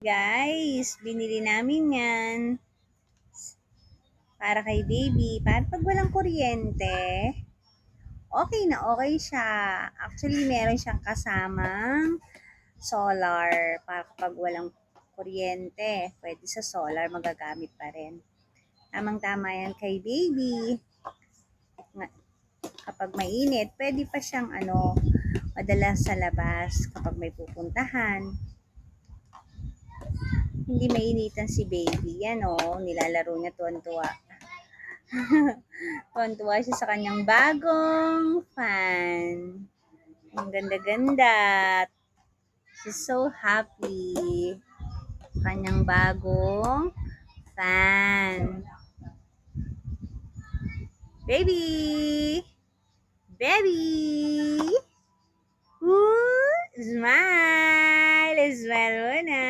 guys, binili namin yan para kay baby. Para pag walang kuryente, okay na okay siya. Actually, meron siyang kasamang solar para kapag walang kuryente, pwede sa solar magagamit pa rin. Tamang-tama yan kay baby. Kapag mainit, pwede pa siyang madalas sa labas kapag may pupuntahan. Hindi mainitan si baby. Yan nilalaro niya tuwan-tuwa. Tuwan-tuwa siya sa kanyang bagong fan. Ang ganda-ganda. She's so happy. Kanyang bagong fan. Baby! Baby! Smile! Smile muna!